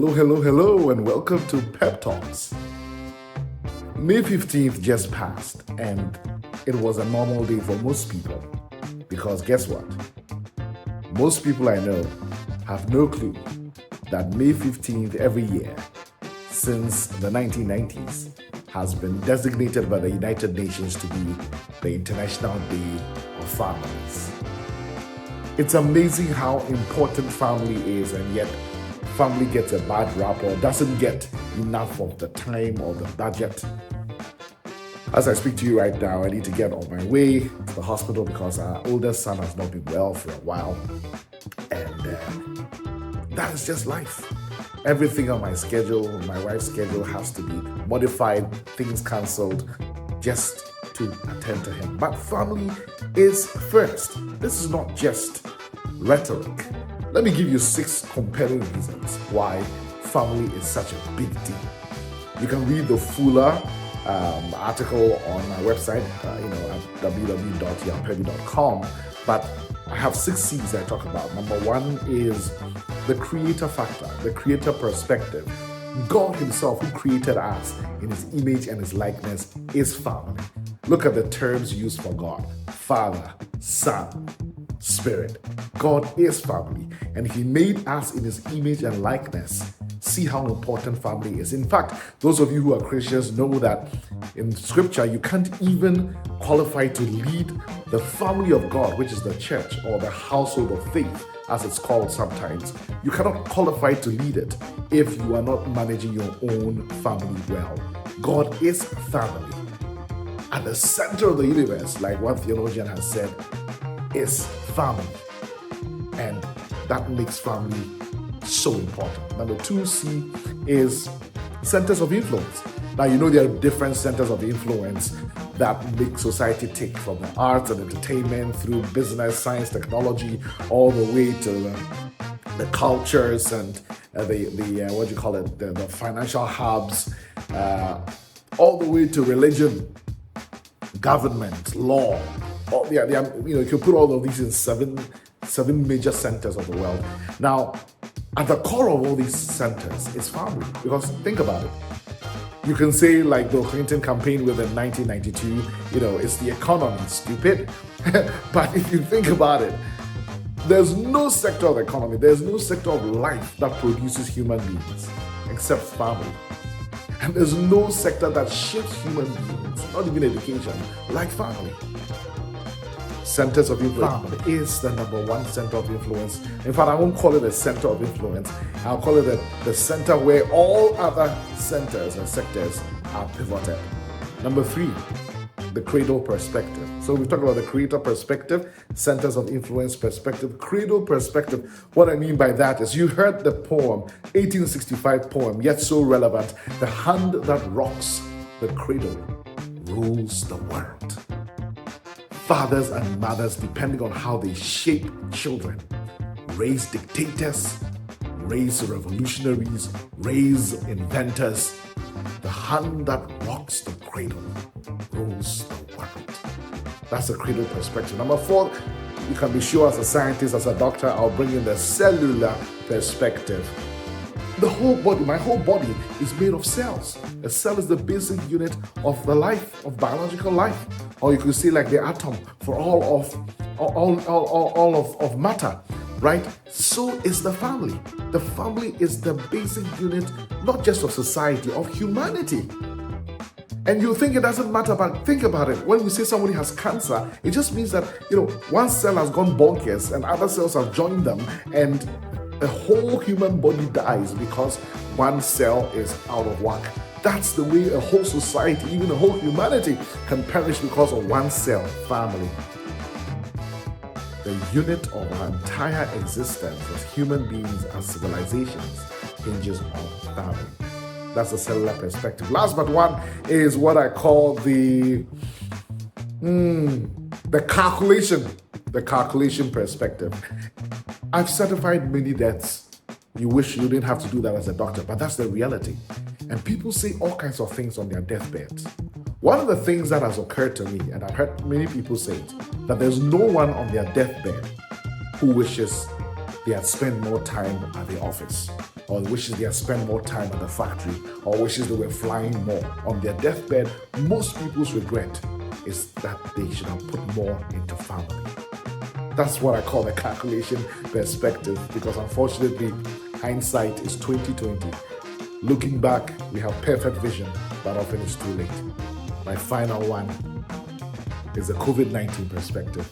Hello, and welcome to Pep Talks. May 15th just passed, and it was a normal day for most people. Because guess what? Most people I know have no clue that May 15th every year since the 1990s has been designated by the United Nations to be the International Day of Families. It's amazing how important family is, and yet family gets a bad rap or doesn't get enough of the time or the budget. As I speak to you right now, I need to get on my way to the hospital because our oldest son has not been well for a while. And that is just life. Everything on my schedule, my wife's schedule has to be modified, things cancelled just to attend to him. But family is first. This is not just rhetoric. Let me give you 6 compelling reasons why family is such a big deal. You can read the fuller article on my website, at www.yampebi.com. But I have 6 C's I talk about. Number 1 is the creator factor, the creator perspective. God himself, who created us in his image and his likeness, is family. Look at the terms used for God: Father, Son, Spirit. God is family, and he made us in his image and likeness. See how important family is. In fact, those of you who are Christians know that in scripture you can't even qualify to lead the family of God, which is the church or the household of faith, as it's called sometimes. You cannot qualify to lead it if you are not managing your own family well. God is family. At the center of the universe, like one theologian has said, is family. And that makes family so important. Number 2C is centers of influence. Now, you know there are different centers of influence that make society tick, from the arts and entertainment through business, science, technology, all the way to the cultures and the financial hubs, all the way to religion, government, law. You can put all of these in seven major centers of the world. Now, at the core of all these centers is family. Because think about it. You can say, like the Clinton campaign within 1992, it's the economy, stupid. But if you think about it, there's no sector of the economy, there's no sector of life that produces human beings except family. And there's no sector that shapes human beings, not even education, like family. Centers of influence. Family is the number 1 center of influence. In fact, I won't call it a center of influence. I'll call it the center where all other centers and sectors are pivoted. Number 3, the cradle perspective. So we talked about the creator perspective, centers of influence perspective, cradle perspective. What I mean by that is, you heard the poem, 1865 poem, yet so relevant. The hand that rocks the cradle rules the world. Fathers and mothers, depending on how they shape children, raise dictators, raise revolutionaries, raise inventors. The hand that rocks the cradle rules the world. That's the cradle perspective. Number 4, you can be sure, as a scientist, as a doctor, I'll bring in the cellular perspective. The whole body, my whole body is made of cells. A cell is the basic unit of the life, of biological life. Or you could say like the atom for all of matter, right? So is the family. The family is the basic unit, not just of society, of humanity. And you think it doesn't matter, but think about it. When we say somebody has cancer, it just means that, one cell has gone bonkers and other cells have joined them, and the whole human body dies because one cell is out of whack. That's the way a whole society, even a whole humanity, can perish because of one cell, family. The unit of our entire existence as human beings, as civilizations, hinges on family. That's the cellular perspective. Last but one is what I call the calculation perspective. I've certified many deaths. You wish you didn't have to do that as a doctor, but that's the reality. And people say all kinds of things on their deathbeds. One of the things that has occurred to me, and I've heard many people say it, that there's no one on their deathbed who wishes they had spent more time at the office. or wishes they had spent more time at the factory, or wishes they were flying more. On their deathbed, most people's regret is that they should have put more into family. That's what I call the calculation perspective, because unfortunately, hindsight is 2020. Looking back, we have perfect vision, but often it's too late. My final one is the COVID-19 perspective.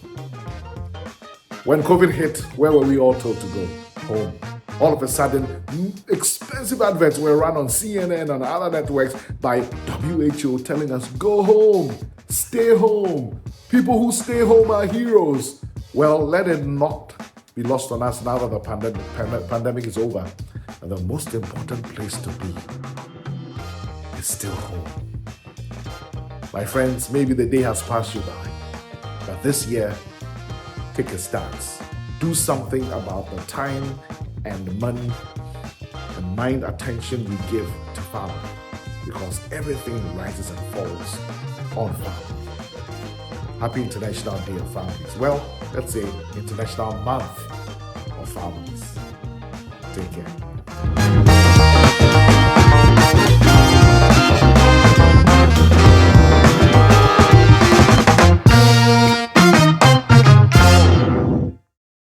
When COVID hit, where were we all told to go? Home. All of a sudden, expensive adverts were run on CNN and other networks by WHO telling us, go home, stay home. People who stay home are heroes. Well, let it not be lost on us now that the pandemic is over. And the most important place to be is still home. My friends, maybe the day has passed you by, but this year, take a stance. Do something about the time and money and mind attention we give to family, because everything rises and falls on family. Happy International Day of Families. Well, let's say International Month of Families. Take care.